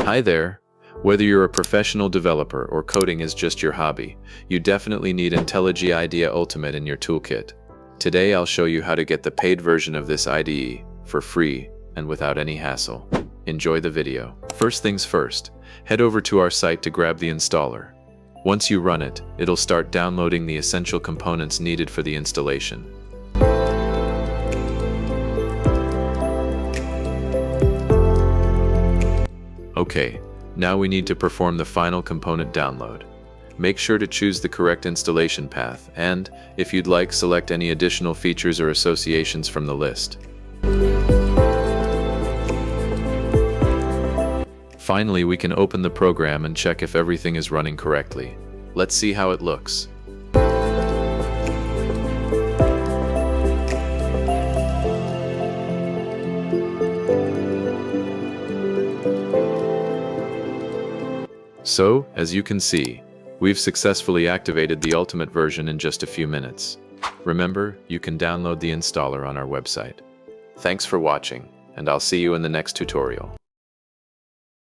Hi there. Whether you're a professional developer or coding is just your hobby, you definitely need IntelliJ IDEA Ultimate in your toolkit. Today I'll show you how to get the paid version of this IDE for free and without any hassle. Enjoy the video. First things first, head over to our site to grab the installer. Once you run it, it'll start downloading the essential components needed for the installation. Okay, now we need to perform the final component download. Make sure to choose the correct installation path and, if you'd like, select any additional features or associations from the list. Finally, we can open the program and check if everything is running correctly. Let's see how it looks. So, as you can see, we've successfully activated the Ultimate version in just a few minutes. Remember, you can download the installer on our website. Thanks for watching, and I'll see you in the next tutorial.